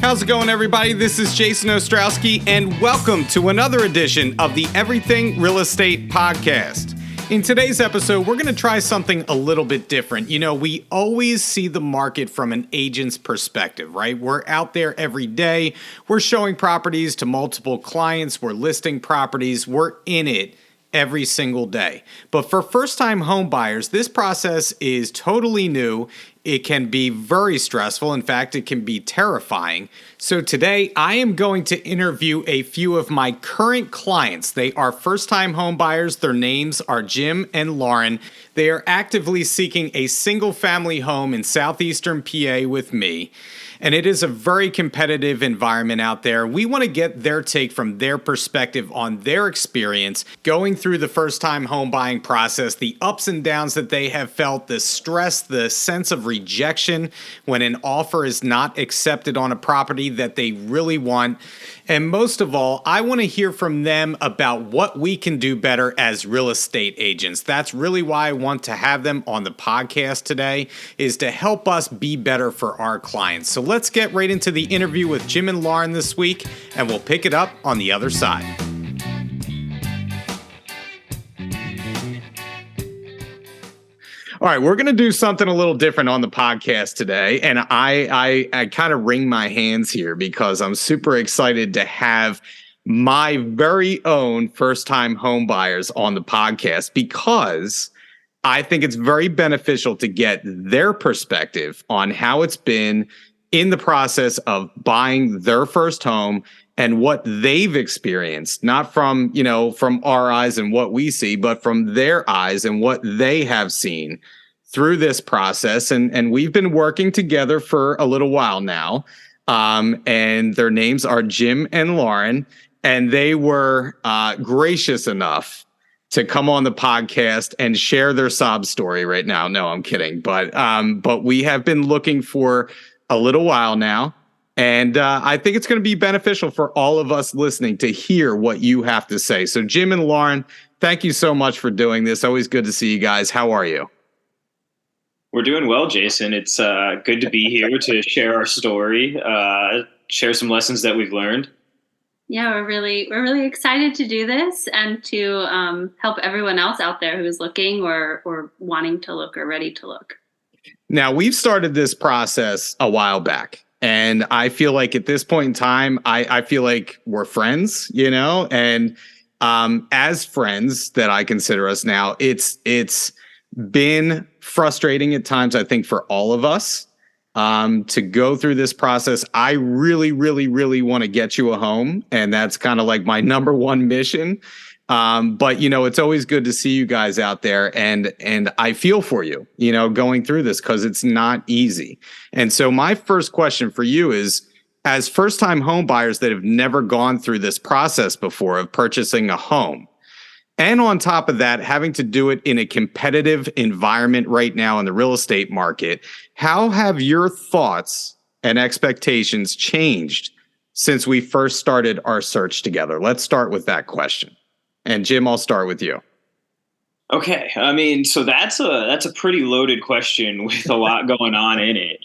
How's it going, everybody? This is Jason Ostrowski, and welcome to another edition of the Everything Real Estate Podcast. In today's episode, we're going to try something a little bit different. You know, we always see the market from an agent's perspective, right? We're out there every day. We're showing properties to multiple clients. We're listing properties. We're in it every single day. But for first-time home buyers, this process is totally new. It can be very stressful. In fact, it can be terrifying. So today, I am going to interview a few of my current clients. They are first-time home buyers. Their names are Jim and Lawren. They are actively seeking a single-family home in southeastern PA with me. And it is a very competitive environment out there. We want to get their take from their perspective on their experience going through the first-time home buying process, the ups and downs that they have felt, the stress, the sense of rejection when an offer is not accepted on a property that they really want. And most of all, I want to hear from them about what we can do better as real estate agents. That's really why I want to have them on the podcast today, is to help us be better for our clients. So let's get right into the interview with Jim and Lawren this week, and we'll pick it up on the other side. All right, we're going to do something a little different on the podcast today, and I kind of wring my hands here because I'm super excited to have my very own first-time home buyers on the podcast, because I think it's very beneficial to get their perspective on how it's been in the process of buying their first home and what they've experienced, not from our eyes and what we see, but from their eyes and what they have seen through this process. And we've been working together for a little while now. And their names are Jim and Lawren, and they were gracious enough to come on the podcast and share their sob story right now. No, I'm kidding. But we have been looking for a little while now. And I think it's going to be beneficial for all of us listening to hear what you have to say. So Jim and Lawren, thank you so much for doing this. Always good to see you guys. How are you? We're doing well, Jason. It's good to be here to share our story, share some lessons that we've learned. Yeah, we're really excited to do this and to help everyone else out there who's looking or wanting to look or ready to look. Now, we've started this process a while back. And I feel like at this point in time, I feel like we're friends, and as friends that I consider us now, it's been frustrating at times, I think, for all of us to go through this process. I really, really, really want to get you a home, and that's kind of like my number one mission. But it's always good to see you guys out there, and I feel for you, going through this, because it's not easy. And so my first question for you is, as first-time home buyers that have never gone through this process before of purchasing a home, and on top of that, having to do it in a competitive environment right now in the real estate market, how have your thoughts and expectations changed since we first started our search together? Let's start with that question. And Jim, I'll start with you. Okay. I mean, so that's a pretty loaded question with a lot going on in it.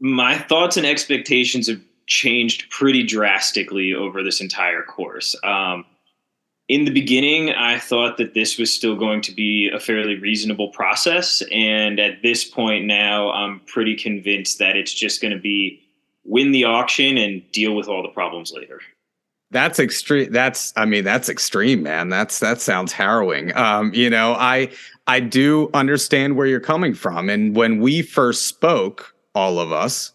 My thoughts and expectations have changed pretty drastically over this entire course. In the beginning, I thought that this was still going to be a fairly reasonable process. And at this point now, I'm pretty convinced that it's just going to be win the auction and deal with all the problems later. That's extreme. That's extreme, man. That sounds harrowing. I do understand where you're coming from. And when we first spoke, all of us,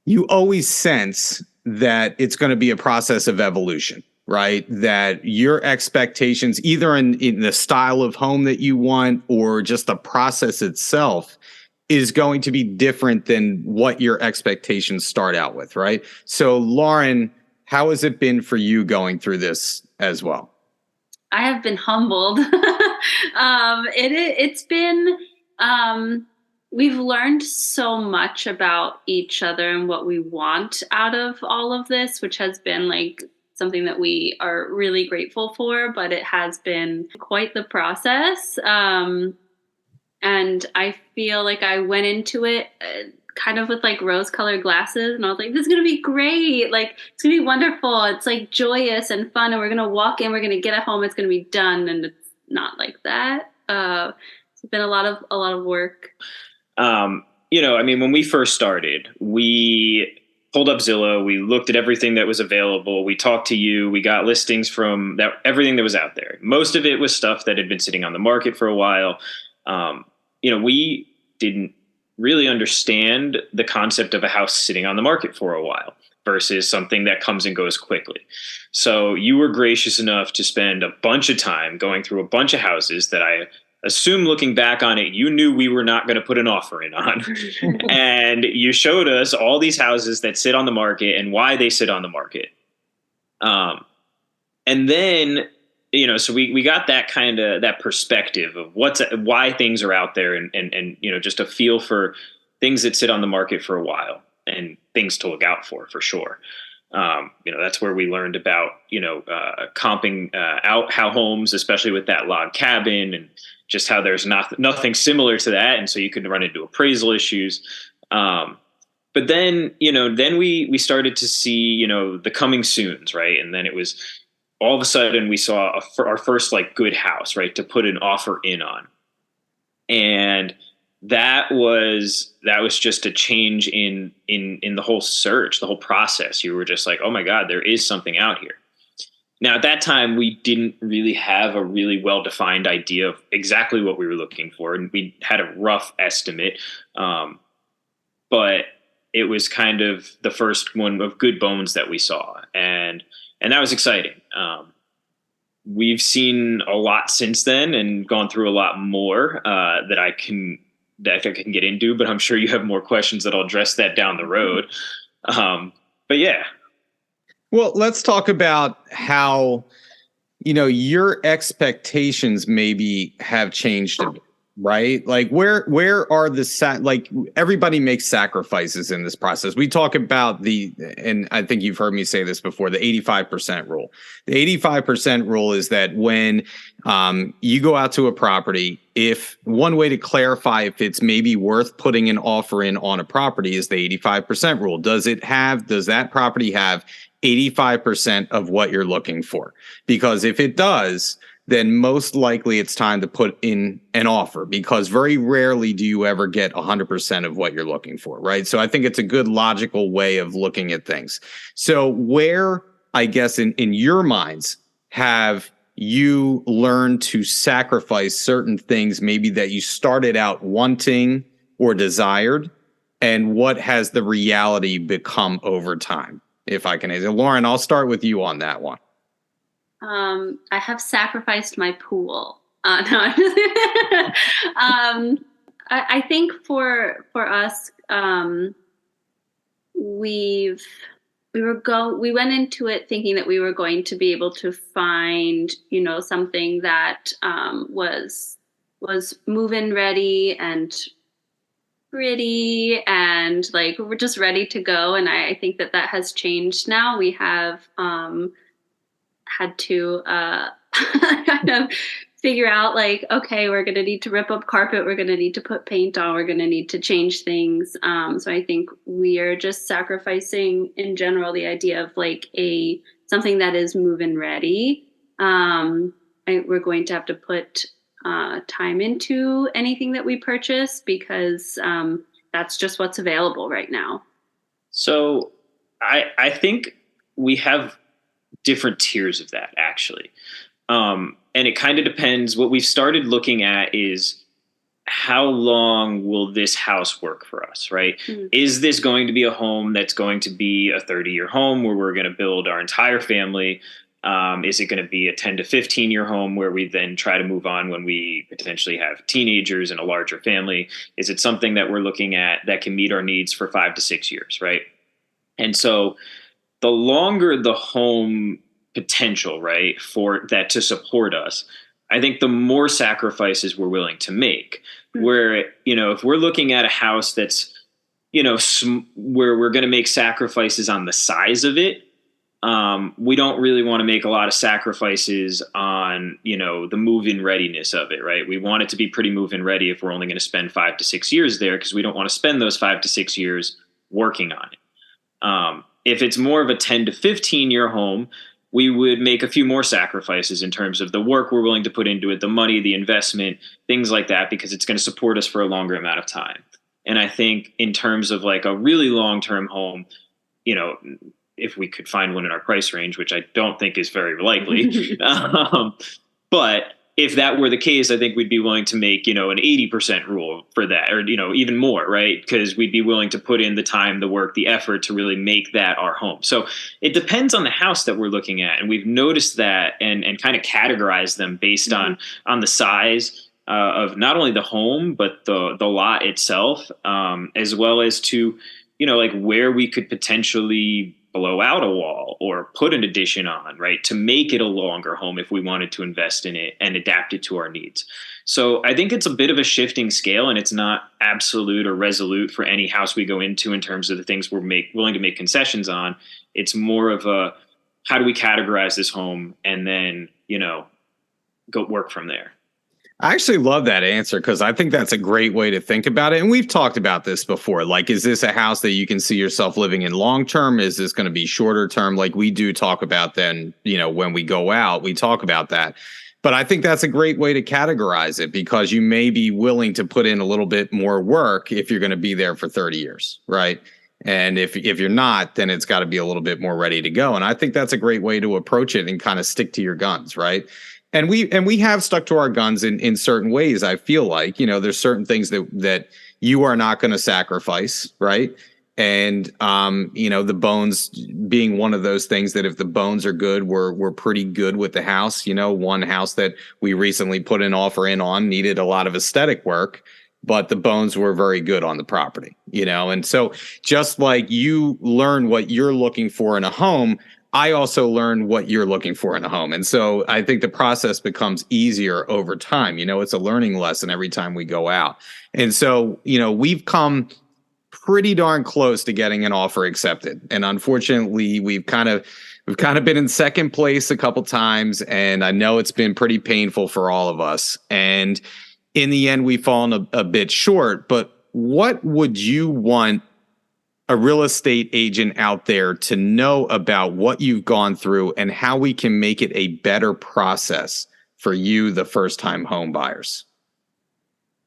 you always sense that it's going to be a process of evolution, right? That your expectations, either in the style of home that you want or just the process itself, is going to be different than what your expectations start out with, right? So, Lawren, how has it been for you going through this as well? I have been humbled. It's been, we've learned so much about each other and what we want out of all of this, which has been like something that we are really grateful for, but it has been quite the process. And I feel like I went into it kind of with like rose colored glasses. And I was like, this is going to be great. Like, it's going to be wonderful. It's like joyous and fun. And we're going to walk in, we're going to get it home. It's going to be done. And it's not like that. It's been a lot of work. When we first started, we pulled up Zillow, we looked at everything that was available. We talked to you, we got listings from everything that was out there. Most of it was stuff that had been sitting on the market for a while. We didn't really understand the concept of a house sitting on the market for a while versus something that comes and goes quickly. So you were gracious enough to spend a bunch of time going through a bunch of houses that I assume, looking back on it, you knew we were not going to put an offer in on. And you showed us all these houses that sit on the market and why they sit on the market. And then, so we got that perspective of why things are out there and just a feel for things that sit on the market for a while and things to look out for sure. That's where we learned about, comping out how homes, especially with that log cabin, and just how there's nothing similar to that. And so you could run into appraisal issues. But then we started to see, the coming soons, right? And then it was all of a sudden we saw our first like good house, right, to put an offer in on. And that was just a change in the whole search, the whole process. You were just like, oh my God, there is something out here. Now, at that time, we didn't really have a really well-defined idea of exactly what we were looking for. And we had a rough estimate, but it was kind of the first one of good bones that we saw. And that was exciting. We've seen a lot since then and gone through a lot more that I can get into, but I'm sure you have more questions that I'll address that down the road. But yeah. Well, let's talk about how, your expectations maybe have changed a bit, right? Like where are everybody makes sacrifices in this process. We talk about and I think you've heard me say this before, the 85% rule. The 85% rule is that when you go out to a property, if one way to clarify if it's maybe worth putting an offer in on a property is the 85% rule. Does that property have 85% of what you're looking for? Because if it does, then most likely it's time to put in an offer, because very rarely do you ever get 100% of what you're looking for, right? So I think it's a good logical way of looking at things. So where, I guess, in your minds, have you learned to sacrifice certain things maybe that you started out wanting or desired, and what has the reality become over time? If I can answer. Lawren, I'll start with you on that one. I have sacrificed my pool. No, I think for us, we went into it thinking that we were going to be able to find, something that was move-in ready and pretty and like we're just ready to go. And I think that has changed now. We have had to kind of figure out like, okay, we're going to need to rip up carpet, we're going to need to put paint on, we're going to need to change things. So I think we are just sacrificing in general the idea of like something that is move-in ready. We're going to have to put time into anything that we purchase because that's just what's available right now. So I think we have different tiers of that actually. And it kind of depends. What we've started looking at is how long will this house work for us, right? Mm-hmm. Is this going to be a home that's going to be a 30-year home where we're going to build our entire family? Is it going to be a 10 to 15-year home where we then try to move on when we potentially have teenagers and a larger family? Is it something that we're looking at that can meet our needs for 5 to 6 years, right? And so the longer the home potential, right, for that to support us, I think the more sacrifices we're willing to make. Mm-hmm. Where, if we're looking at a house that's, where we're going to make sacrifices on the size of it, we don't really want to make a lot of sacrifices on, the move-in readiness of it, right? We want it to be pretty move-in ready if we're only going to spend 5 to 6 years there, because we don't want to spend those 5 to 6 years working on it. If it's more of a 10 to 15 year home, we would make a few more sacrifices in terms of the work we're willing to put into it, the money, the investment, things like that, because it's going to support us for a longer amount of time. And I think in terms of like a really long-term home, if we could find one in our price range, which I don't think is very likely. But if that were the case, I think we'd be willing to make, an 80% rule for that, or, even more, right? Because we'd be willing to put in the time, the work, the effort to really make that our home. So it depends on the house that we're looking at. And we've noticed that and kind of categorize them based on the size of not only the home, but the lot itself, as well as to, like where we could potentially blow out a wall or put an addition on, right, to make it a longer home if we wanted to invest in it and adapt it to our needs. So I think it's a bit of a shifting scale, and it's not absolute or resolute for any house we go into in terms of the things we're willing to make concessions on. It's more of a, how do we categorize this home and then, go work from there. I actually love that answer, because I think that's a great way to think about it. And we've talked about this before. Like, is this a house that you can see yourself living in long term? Is this going to be shorter term? Like we do talk about then, when we go out, we talk about that. But I think that's a great way to categorize it, because you may be willing to put in a little bit more work if you're going to be there for 30 years, right? And if you're not, then it's got to be a little bit more ready to go. And I think that's a great way to approach it and kind of stick to your guns, right? And we have stuck to our guns in certain ways. I feel like, there's certain things that you are not going to sacrifice, right? And the bones being one of those things that if the bones are good, we're pretty good with the house. One house that we recently put an offer in on needed a lot of aesthetic work, but the bones were very good on the property, And so just like you learn what you're looking for in a home, I also learn what you're looking for in a home. And so I think the process becomes easier over time. It's a learning lesson every time we go out. And so, we've come pretty darn close to getting an offer accepted. And unfortunately, we've kind of been in second place a couple times. And I know it's been pretty painful for all of us. And in the end, we've fallen a bit short. But what would you want a real estate agent out there to know about what you've gone through and how we can make it a better process for you, the first-time home buyers?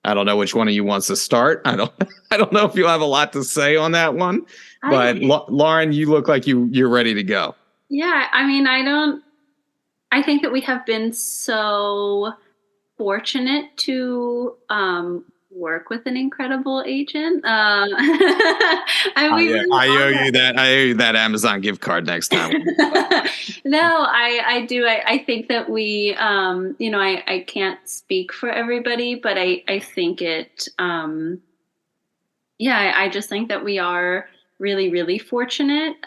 I don't know which one of you wants to start. I don't know if you'll have a lot to say on that one, but Lawren, you look like you're ready to go. Yeah, I mean, I think that we have been so fortunate to work with an incredible agent. I owe you that Amazon gift card next time. No, I do. I think that we, I can't speak for everybody, but I think it, I just think that we are really, really fortunate.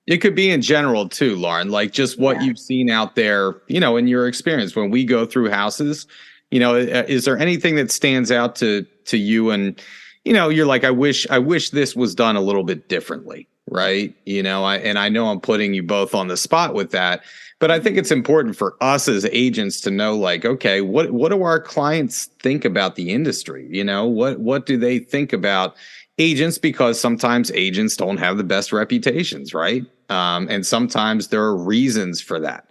It could be in general too, Lawren, like just what you've seen out there, in your experience when we go through houses. Is there anything that stands out to you and, you're like, I wish this was done a little bit differently, right? I know I'm putting you both on the spot with that, but I think it's important for us as agents to know, like, okay, what do our clients think about the industry? What do they think about agents? Because sometimes agents don't have the best reputations, right? And sometimes there are reasons for that.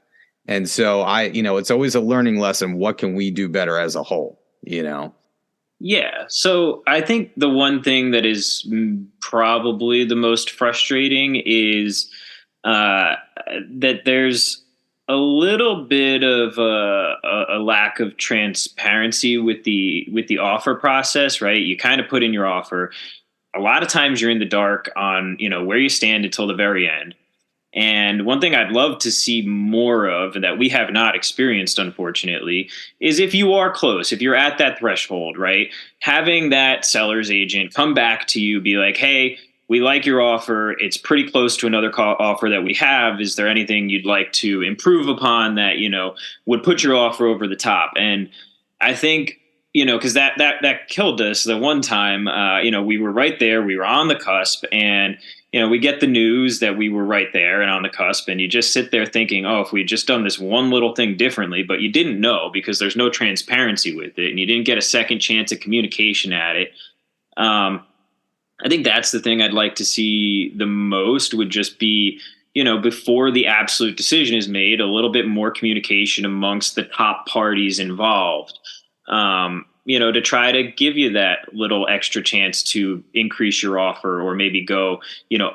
And so it's always a learning lesson. What can we do better as a whole, Yeah. So I think the one thing that is probably the most frustrating is that there's a little bit of a lack of transparency with the offer process, right? You kind of put in your offer. A lot of times you're in the dark on, where you stand until the very end. And one thing I'd love to see more of that we have not experienced, unfortunately, is if you are close, if you're at that threshold, right, having that seller's agent come back to you, be like, hey, we like your offer. It's pretty close to another offer that we have. Is there anything you'd like to improve upon that, would put your offer over the top? And I think, because that killed us the one time, we were right there, we were on the cusp, and we get the news that we were right there and on the cusp, and you just sit there thinking, oh, if we'd just done this one little thing differently, but you didn't know because there's no transparency with it and you didn't get a second chance at communication at it. I think that's the thing I'd like to see the most would just be, before the absolute decision is made, a little bit more communication amongst the top parties involved. To try to give you that little extra chance to increase your offer or maybe go,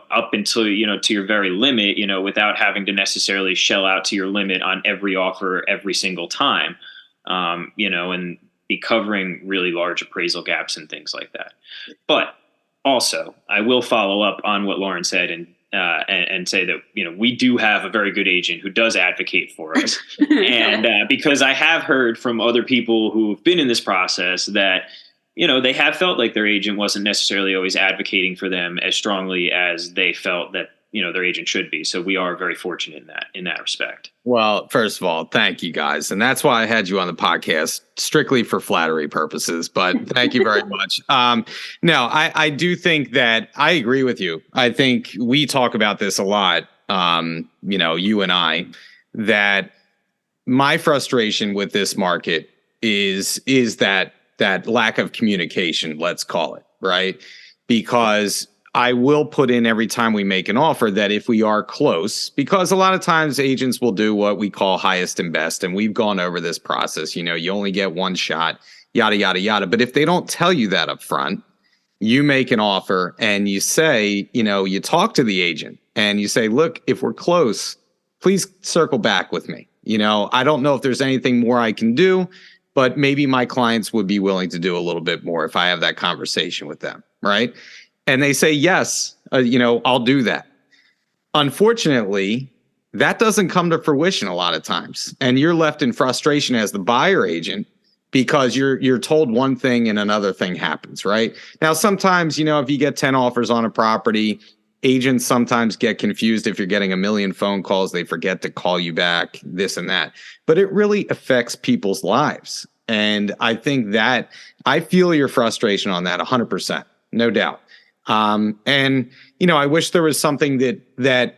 up until, to your very limit, without having to necessarily shell out to your limit on every offer every single time, and be covering really large appraisal gaps and things like that. But also, I will follow up on what Lawren said and say that, we do have a very good agent who does advocate for us. And because I have heard from other people who've been in this process that, they have felt like their agent wasn't necessarily always advocating for them as strongly as they felt that, their agent should be. So we are very fortunate in that respect. Well, first of all, thank you guys. And that's why I had you on the podcast strictly for flattery purposes, but thank you very much. No, I do think that I agree with you. I think we talk about this a lot, you and I, that my frustration with this market is that lack of communication, let's call it, right? Because I will put in every time we make an offer that if we are close, because a lot of times agents will do what we call highest and best. And we've gone over this process, you only get one shot, yada, yada, yada. But if they don't tell you that up front, you make an offer and you say, you talk to the agent and you say, look, if we're close, please circle back with me. I don't know if there's anything more I can do, but maybe my clients would be willing to do a little bit more if I have that conversation with them. Right. And they say, yes, I'll do that. Unfortunately, that doesn't come to fruition a lot of times. And you're left in frustration as the buyer agent because you're told one thing and another thing happens, right? Now, sometimes, if you get 10 offers on a property, agents sometimes get confused if you're getting a million phone calls, they forget to call you back, this and that. But it really affects people's lives. And I think that I feel your frustration on that 100%, no doubt. I wish there was something that,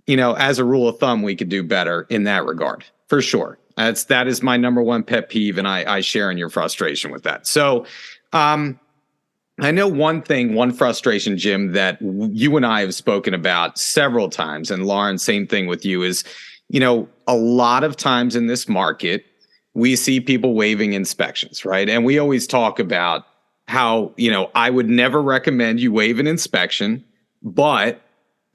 as a rule of thumb, we could do better in that regard, for sure. That is my number one pet peeve. And I share in your frustration with that. So, I know one frustration, Jim, that you and I have spoken about several times, and Lawren, same thing with you, is, a lot of times in this market, we see people waiving inspections, right? And we always talk about how, I would never recommend you waive an inspection, but,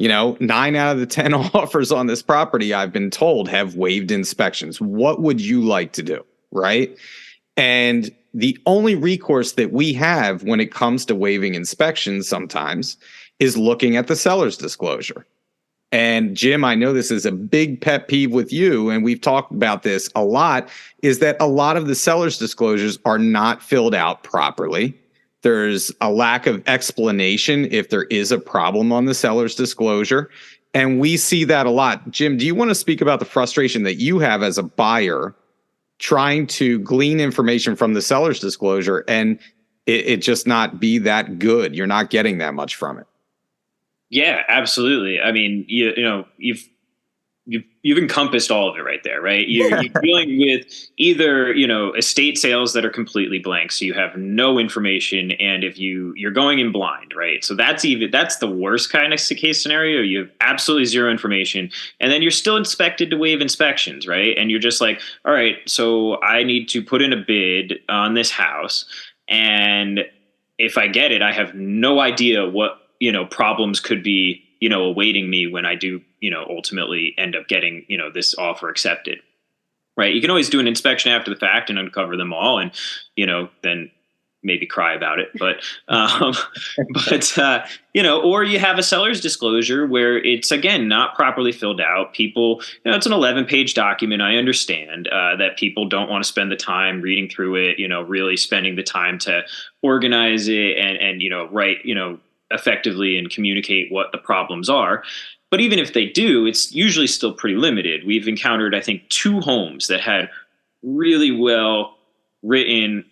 9 out of the 10 offers on this property, I've been told, have waived inspections. What would you like to do? Right. And the only recourse that we have when it comes to waiving inspections sometimes is looking at the seller's disclosure. And Jim, I know this is a big pet peeve with you, and we've talked about this a lot, is that a lot of the seller's disclosures are not filled out properly. There's a lack of explanation if there is a problem on the seller's disclosure. And we see that a lot. Jim, do you want to speak about the frustration that you have as a buyer trying to glean information from the seller's disclosure and it just not be that good? You're not getting that much from it. Yeah, absolutely. I mean, you've encompassed all of it right there, right? You're dealing with either, estate sales that are completely blank, so you have no information, and if you're going in blind, right? So that's the worst kind of case scenario. You have absolutely zero information, and then you're still expected to waive inspections, right? And you're just like, all right, so I need to put in a bid on this house, and if I get it, I have no idea what problems could be awaiting me when I do, ultimately end up getting, this offer accepted, right? You can always do an inspection after the fact and uncover them all and, then maybe cry about it. But, or you have a seller's disclosure where it's, again, not properly filled out. People, it's an 11-page document. I understand that people don't want to spend the time reading through it, really spending the time to organize it and write, effectively and communicate what the problems are. But even if they do, it's usually still pretty limited. We've encountered, I think, 2 homes that had really well written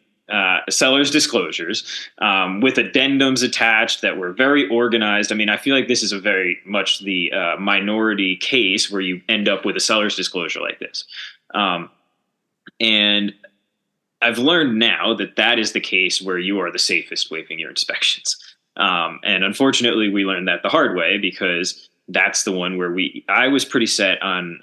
seller's disclosures with addendums attached that were very organized. I mean, I feel like this is a very much the minority case where you end up with a seller's disclosure like this. And I've learned now that that is the case where you are the safest waiving your inspections. And unfortunately, we learned that the hard way, because that's the one where I was pretty set on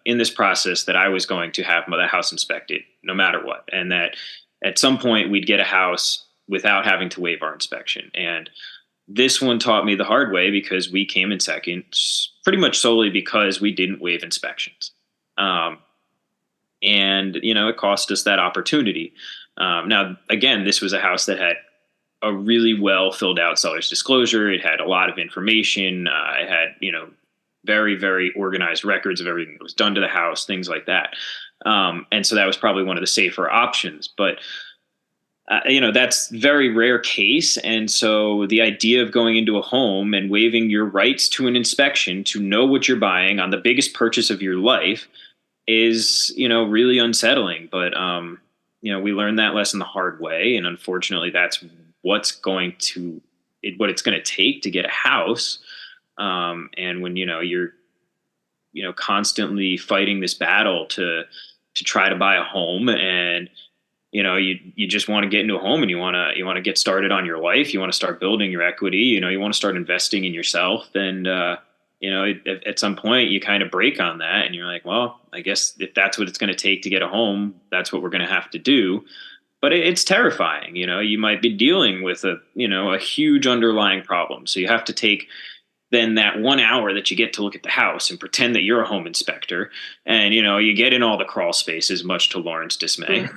in this process that I was going to have the house inspected no matter what. And that at some point we'd get a house without having to waive our inspection. And this one taught me the hard way, because we came in second pretty much solely because we didn't waive inspections. And, it cost us that opportunity. Now, again, this was a house that had a really well filled out seller's disclosure. It had a lot of information. It had, very, very organized records of everything that was done to the house, things like that. And so that was probably one of the safer options. But, that's very rare case. And so the idea of going into a home and waiving your rights to an inspection to know what you're buying on the biggest purchase of your life is, really unsettling. But, we learned that lesson the hard way. And unfortunately, that's what it's going to take to get a house. And when, you're, constantly fighting this battle to try to buy a home, and, you just want to get into a home, and you want to get started on your life. You want to start building your equity, you want to start investing in yourself. And, at some point you kind of break on that, and you're like, well, I guess if that's what it's going to take to get a home, that's what we're going to have to do. But it's terrifying. You might be dealing with a huge underlying problem. So you have to take then that 1 hour that you get to look at the house and pretend that you're a home inspector. And, you get in all the crawl spaces, much to Lawren's dismay.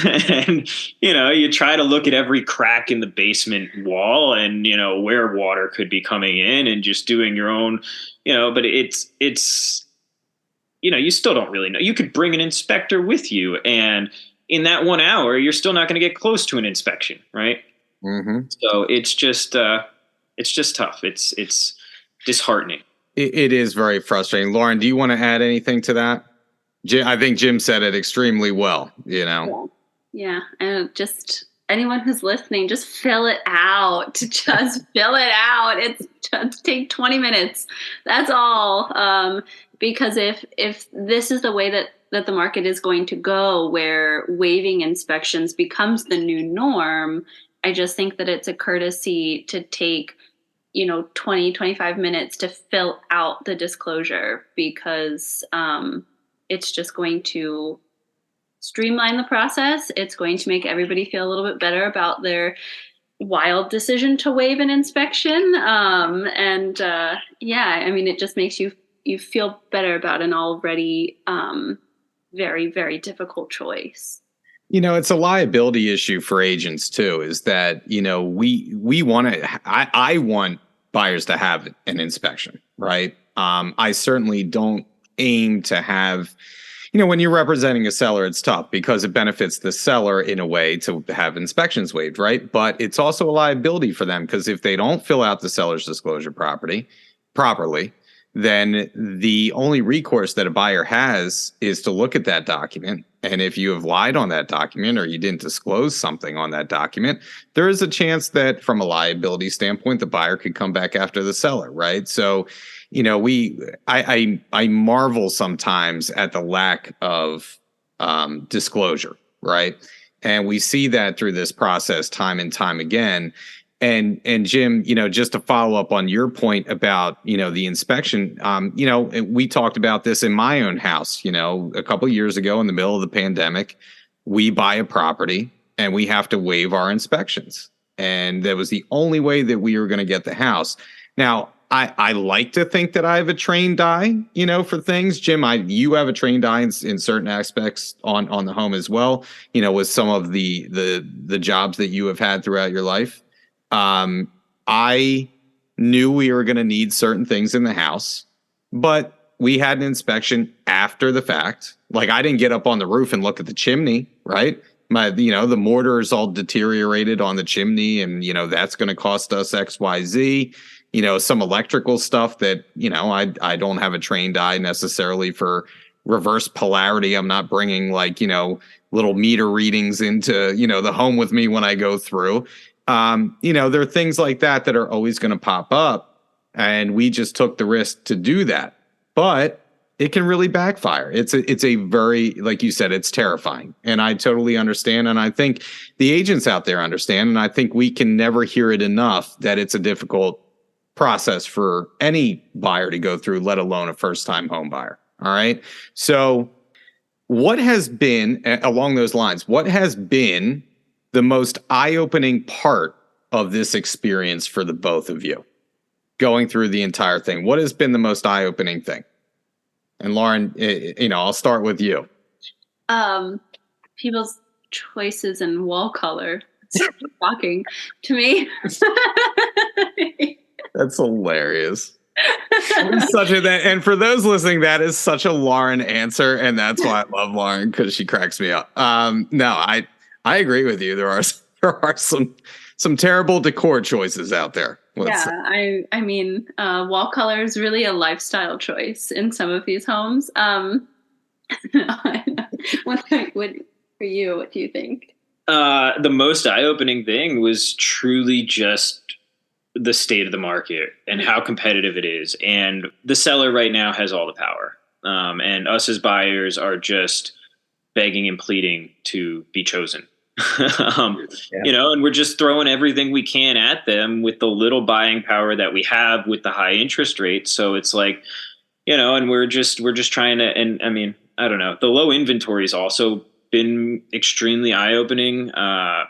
And, you try to look at every crack in the basement wall and, where water could be coming in, and just doing your own, but it's, you still don't really know. You could bring an inspector with you, and in that 1 hour, you're still not going to get close to an inspection. Right. Mm-hmm. So it's just tough. It's disheartening. It is very frustrating. Lawren, do you want to add anything to that? I think Jim said it extremely well, Yeah. And just anyone who's listening, just fill it out. Just fill it out. It's just take 20 minutes. That's all. Because if this is the way that the market is going to go, where waiving inspections becomes the new norm, I just think that it's a courtesy to take, 20, 25 minutes to fill out the disclosure, because it's just going to streamline the process. It's going to make everybody feel a little bit better about their wild decision to waive an inspection. It just makes you feel better about an already very, very difficult choice. It's a liability issue for agents too, is that, we want to, I want buyers to have an inspection, right? I certainly don't aim to have, when you're representing a seller, it's tough because it benefits the seller in a way to have inspections waived, right? But it's also a liability for them, because if they don't fill out the seller's disclosure properly, then the only recourse that a buyer has is to look at that document. And if you have lied on that document, or you didn't disclose something on that document, there is a chance that from a liability standpoint, the buyer could come back after the seller, right? So, I marvel sometimes at the lack of disclosure, right? And we see that through this process time and time again. And Jim, just to follow up on your point about, the inspection, we talked about this in my own house, a couple of years ago in the middle of the pandemic. We buy a property and we have to waive our inspections. And that was the only way that we were going to get the house. Now, I like to think that I have a trained eye, for things. Jim, you have a trained eye in certain aspects on the home as well, with some of the jobs that you have had throughout your life. I knew we were going to need certain things in the house, but we had an inspection after the fact. Like, I didn't get up on the roof and look at the chimney, right? The mortar is all deteriorated on the chimney, and, that's going to cost us X, Y, Z, some electrical stuff that, I don't have a trained eye necessarily for reverse polarity. I'm not bringing little meter readings into, the home with me when I go through. There are things like that that are always going to pop up. And we just took the risk to do that. But it can really backfire. It's a very, like you said, it's terrifying. And I totally understand. And I think the agents out there understand. And I think we can never hear it enough that it's a difficult process for any buyer to go through, let alone a first-time home buyer. All right. So what has been, along those lines, what has been the most eye-opening part of this experience for the both of you going through the entire thing? What has been the most eye-opening thing? And Lawren, I'll start with you. People's choices in wall color. It's shocking to me. That's hilarious. And for those listening, that is such a Lawren answer, and that's why I love Lawren, because she cracks me up. No, I agree with you. There are some terrible decor choices out there. I mean, wall color is really a lifestyle choice in some of these homes. For you, what do you think? The most eye-opening thing was truly just the state of the market and how competitive it is. And the seller right now has all the power. And us as buyers are just begging and pleading to be chosen. And we're just throwing everything we can at them with the little buying power that we have with the high interest rates. So it's like, and we're just trying to, and I mean, I don't know, the low inventory has also been extremely eye-opening. I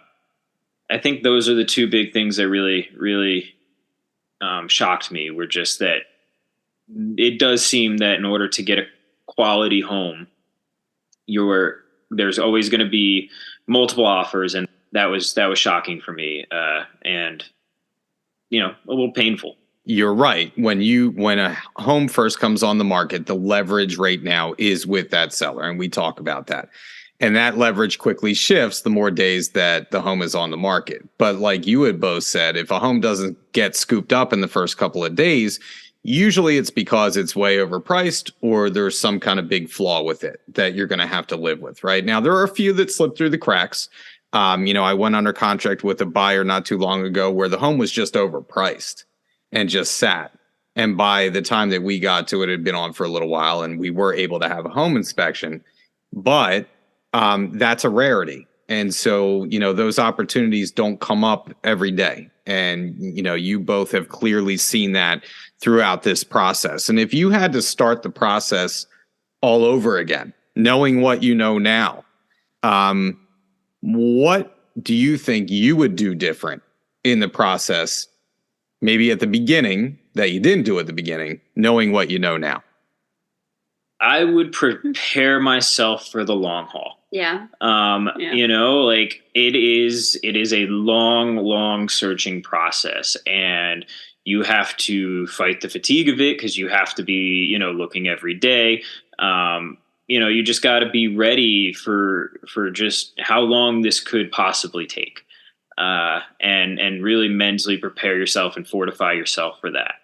think those are the two big things that really, really shocked me, were just that it does seem that in order to get a quality home, there's always going to be multiple offers, and that was shocking for me, and a little painful. You're right. When a home first comes on the market, the leverage right now is with that seller, and we talk about that. And that leverage quickly shifts the more days that the home is on the market. But like you had both said, if a home doesn't get scooped up in the first couple of days, usually it's because it's way overpriced or there's some kind of big flaw with it that you're going to have to live with. Right now, there are a few that slip through the cracks. I went under contract with a buyer not too long ago where the home was just overpriced and just sat. And by the time that we got to it, it had been on for a little while and we were able to have a home inspection. But that's a rarity. And so, those opportunities don't come up every day. And, you both have clearly seen that throughout this process. And if you had to start the process all over again, knowing what you know now, what do you think you would do different in the process, maybe at the beginning that you didn't do at the beginning, knowing what you know now? I would prepare myself for the long haul. Yeah. It is a long searching process, and you have to fight the fatigue of it because you have to be, looking every day. You just got to be ready for just how long this could possibly take, and really mentally prepare yourself and fortify yourself for that.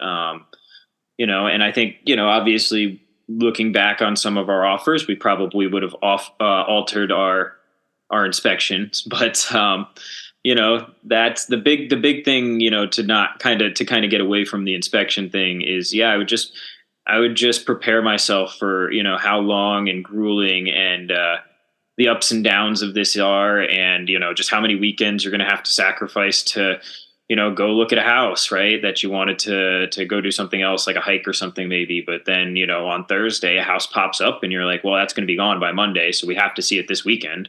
And I think, obviously, looking back on some of our offers, we probably would have altered our inspections, but that's the big thing, to not kind of get away from the inspection thing is, I would just prepare myself for, how long and grueling and the ups and downs of this are, and just how many weekends you're going to have to sacrifice to go look at a house, right? That you wanted to go do something else, like a hike or something maybe. But then, on Thursday, a house pops up and you're like, well, that's going to be gone by Monday. So we have to see it this weekend.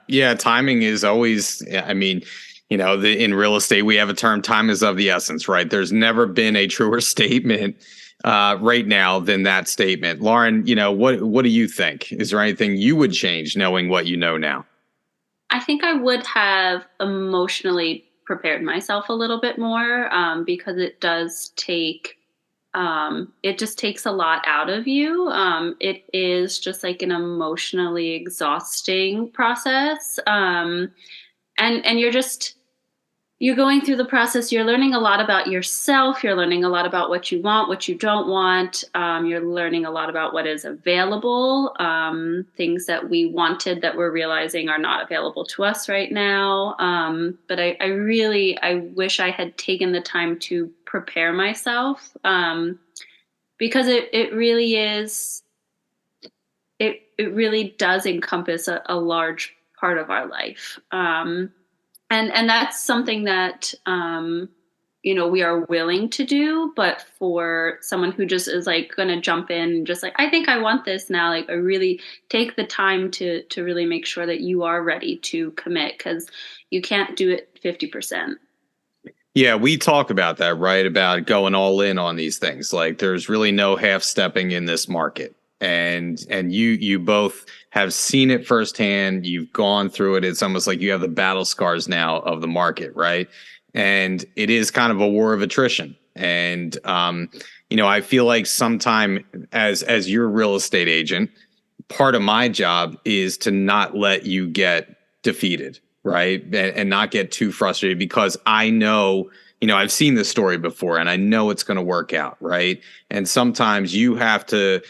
Yeah. Timing is always, in real estate, we have a term, time is of the essence, right? There's never been a truer statement right now than that statement. Lawren, what do you think? Is there anything you would change knowing what you know now? I think I would have emotionally prepared myself a little bit more, because it does take, it just takes a lot out of you. It is just like an emotionally exhausting process. And you're just, you're going through the process, you're learning a lot about yourself. You're learning a lot about what you want, what you don't want. You're learning a lot about what is available, things that we wanted that we're realizing are not available to us right now. But I wish I had taken the time to prepare myself, because it really is, it really does encompass a large part of our life. And that's something that, we are willing to do. But for someone who just is like going to jump in and just like, I think I want this now, like I really take the time to really make sure that you are ready to commit, because you can't do it 50%. Yeah, we talk about that, right? About going all in on these things. Like there's really no half stepping in this market. And you both have seen it firsthand. You've gone through it. It's almost like you have the battle scars now of the market, right? And it is kind of a war of attrition. And I feel like sometime as your real estate agent, part of my job is to not let you get defeated, right? And not get too frustrated, because I know, I've seen this story before and I know it's going to work out, right? And sometimes you have to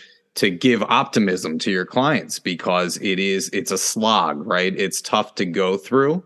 give optimism to your clients, because it's a slog, right? It's tough to go through.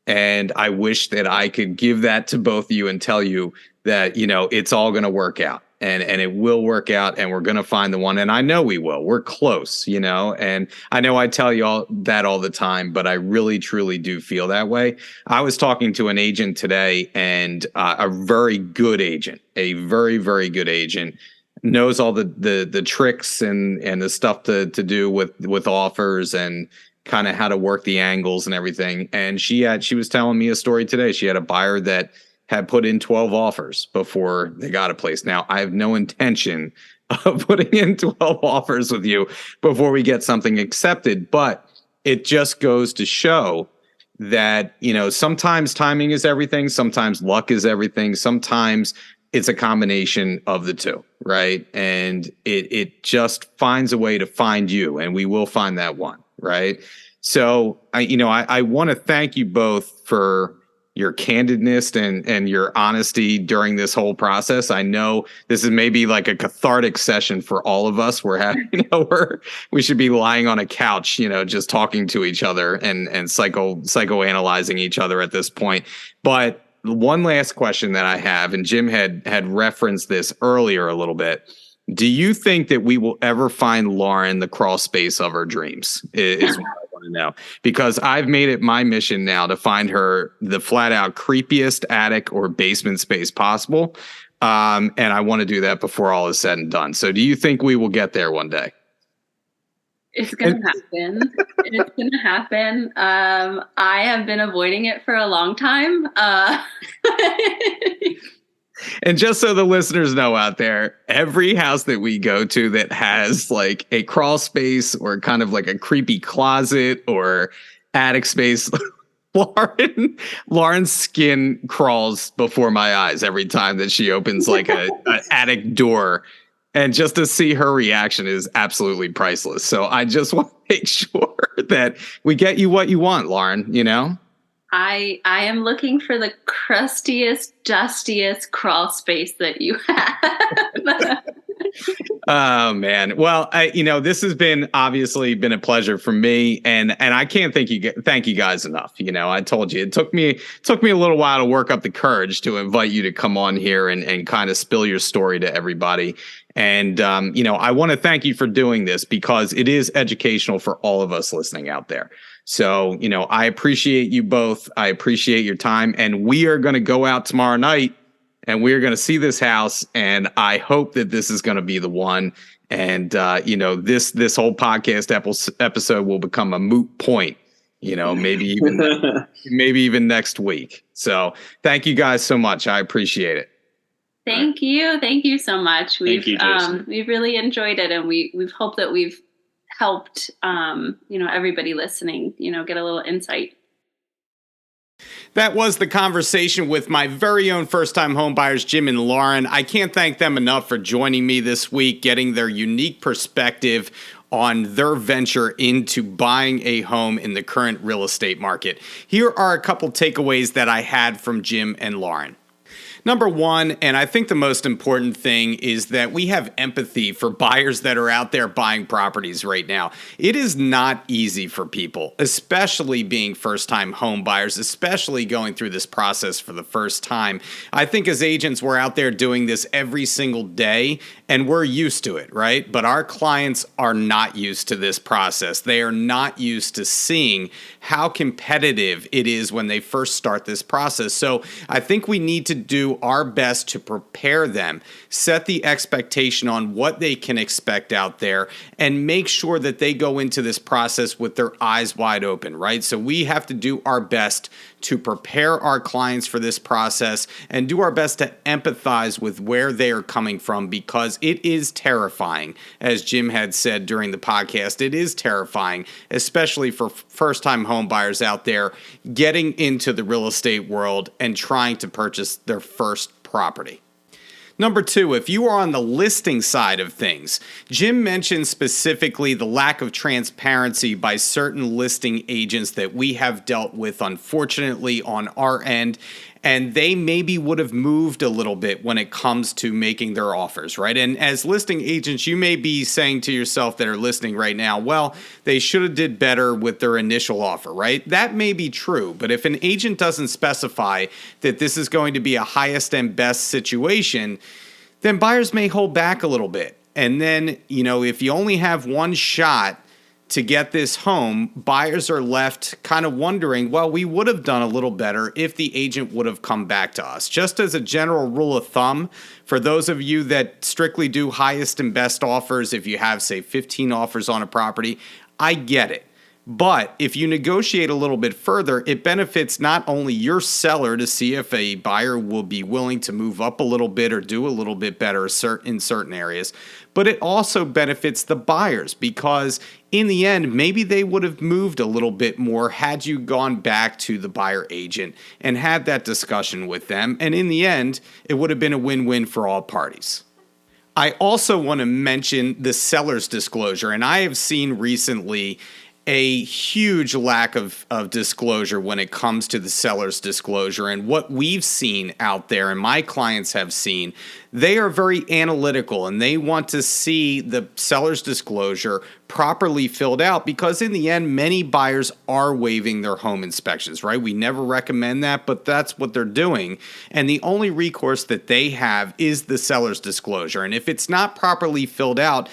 And I wish that I could give that to both of you and tell you that, it's all going to work out, and it will work out, and we're going to find the one. And I know we will. We're close, and I know I tell you all that all the time, but I really, truly do feel that way. I was talking to an agent today, and a very good agent, a very, very good agent, knows all the tricks and the stuff to do with offers and kind of how to work the angles and everything. And she was telling me a story today. She had a buyer that had put in 12 offers before they got a place. Now, I have no intention of putting in 12 offers with you before we get something accepted, but it just goes to show that, sometimes timing is everything. Sometimes luck is everything. Sometimes it's a combination of the two, right? And it just finds a way to find you, and we will find that one, right? So I want to thank you both for your candidness and your honesty during this whole process. I know this is maybe like a cathartic session for all of us. We're having, we should be lying on a couch, just talking to each other and psychoanalyzing each other at this point. But one last question that I have, and Jim had referenced this earlier a little bit. Do you think that we will ever find Lawren the crawl space of her dreams? Is what I want to know. Because I've made it my mission now to find her the flat out creepiest attic or basement space possible. And I want to do that before all is said and done. So do you think we will get there one day? It's going to happen. It's going to happen. I have been avoiding it for a long time. And just so the listeners know out there, every house that we go to that has like a crawl space or kind of like a creepy closet or attic space, Lauren's skin crawls before my eyes every time that she opens like an attic door. And just to see her reaction is absolutely priceless. So I just want to make sure that we get you what you want, Lawren, I am looking for the crustiest, dustiest crawl space that you have. Oh man. Well, this has obviously been a pleasure for me, and I can't thank you guys enough. I told you it took me a little while to work up the courage to invite you to come on here and kind of spill your story to everybody. And I want to thank you for doing this, because it is educational for all of us listening out there. So, I appreciate you both. I appreciate your time, and we are going to go out tomorrow night and we're going to see this house, and I hope that this is going to be the one. And, this whole podcast episode will become a moot point, maybe even next week. So thank you guys so much. I appreciate it. Thank you. Thank you so much. We've really enjoyed it, and we've hoped that we've helped, everybody listening, get a little insight. That was the conversation with my very own first-time homebuyers, Jim and Lawren. I can't thank them enough for joining me this week, getting their unique perspective on their venture into buying a home in the current real estate market. Here are a couple takeaways that I had from Jim and Lawren. Number one, and I think the most important thing, is that we have empathy for buyers that are out there buying properties right now. It is not easy for people, especially being first-time home buyers, especially going through this process for the first time. I think as agents, we're out there doing this every single day, and we're used to it, right? But our clients are not used to this process. They are not used to seeing how competitive it is when they first start this process. So I think we need to do our best to prepare them, set the expectation on what they can expect out there, and make sure that they go into this process with their eyes wide open, right? So we have to do our best to prepare our clients for this process and do our best to empathize with where they are coming from, because it is terrifying. As Jim had said during the podcast, it is terrifying, especially for first-time home buyers out there getting into the real estate world and trying to purchase their first property. Number two, if you are on the listing side of things, Jim mentioned specifically the lack of transparency by certain listing agents that we have dealt with, unfortunately, on our end. And they maybe would have moved a little bit when it comes to making their offers, right? And as listing agents, you may be saying to yourself that are listening right now, well, they should have did better with their initial offer, right? That may be true, but if an agent doesn't specify that this is going to be a highest and best situation, then buyers may hold back a little bit. And then, if you only have one shot to get this home, buyers are left kind of wondering, well, we would have done a little better if the agent would have come back to us. Just as a general rule of thumb, for those of you that strictly do highest and best offers, if you have, say, 15 offers on a property, I get it. But if you negotiate a little bit further, it benefits not only your seller to see if a buyer will be willing to move up a little bit or do a little bit better in certain areas, but it also benefits the buyers, because in the end, maybe they would have moved a little bit more had you gone back to the buyer agent and had that discussion with them. And in the end, it would have been a win-win for all parties. I also want to mention the seller's disclosure, and I have seen recently a huge lack of disclosure when it comes to the seller's disclosure. And what we've seen out there, and my clients have seen, they are very analytical and they want to see the seller's disclosure properly filled out, because in the end, many buyers are waiving their home inspections, right? We never recommend that, but that's what they're doing. And the only recourse that they have is the seller's disclosure. And if it's not properly filled out,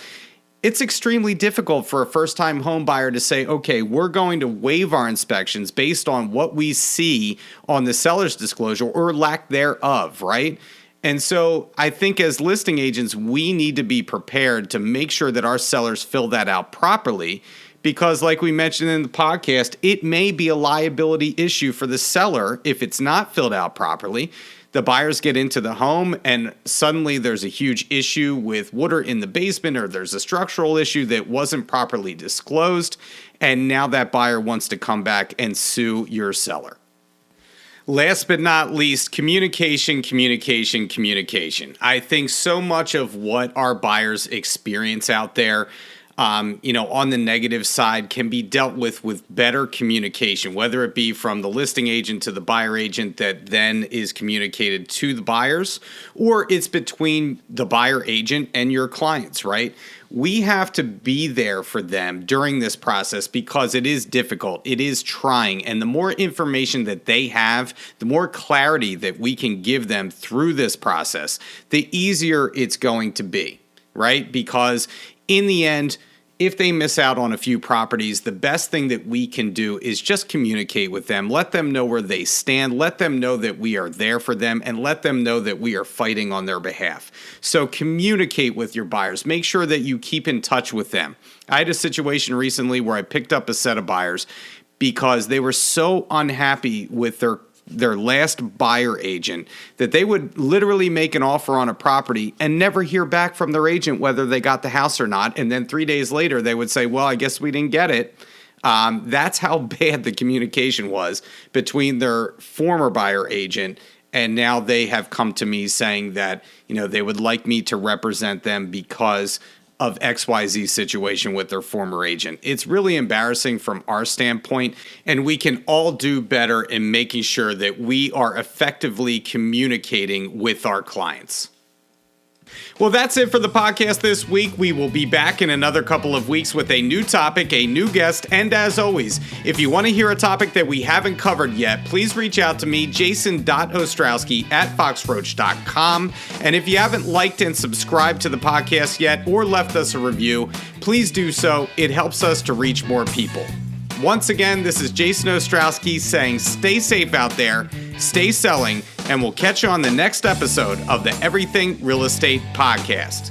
it's extremely difficult for a first-time home buyer to say, okay, we're going to waive our inspections based on what we see on the seller's disclosure or lack thereof, right? And so I think as listing agents, we need to be prepared to make sure that our sellers fill that out properly, because like we mentioned in the podcast, it may be a liability issue for the seller if it's not filled out properly. The buyers get into the home and suddenly there's a huge issue with water in the basement, or there's a structural issue that wasn't properly disclosed, and now that buyer wants to come back and sue your seller. Last but not least, communication. I think so much of what our buyers experience out there, on the negative side, can be dealt with better communication, whether it be from the listing agent to the buyer agent that then is communicated to the buyers, or it's between the buyer agent and your clients, right? We have to be there for them during this process because it is difficult, it is trying, and the more information that they have, the more clarity that we can give them through this process, the easier it's going to be, right? Because in the end, if they miss out on a few properties, the best thing that we can do is just communicate with them, let them know where they stand, let them know that we are there for them, and let them know that we are fighting on their behalf. So communicate with your buyers. Make sure that you keep in touch with them. I had a situation recently where I picked up a set of buyers because they were so unhappy with their last buyer agent that they would literally make an offer on a property and never hear back from their agent whether they got the house or not. And then 3 days later, they would say, well, I guess we didn't get it. That's how bad the communication was between their former buyer agent. And now they have come to me saying that, they would like me to represent them because of XYZ situation with their former agent. It's really embarrassing from our standpoint, and we can all do better in making sure that we are effectively communicating with our clients. Well, that's it for the podcast this week. We will be back in another couple of weeks with a new topic, a new guest, and as always, if you want to hear a topic that we haven't covered yet, please reach out to me, jason.ostrowski@foxroach.com. And if you haven't liked and subscribed to the podcast yet or left us a review, please do so. It helps us to reach more people. Once again, this is Jason Ostrowski saying stay safe out there, stay selling, and we'll catch you on the next episode of the Everything Real Estate Podcast.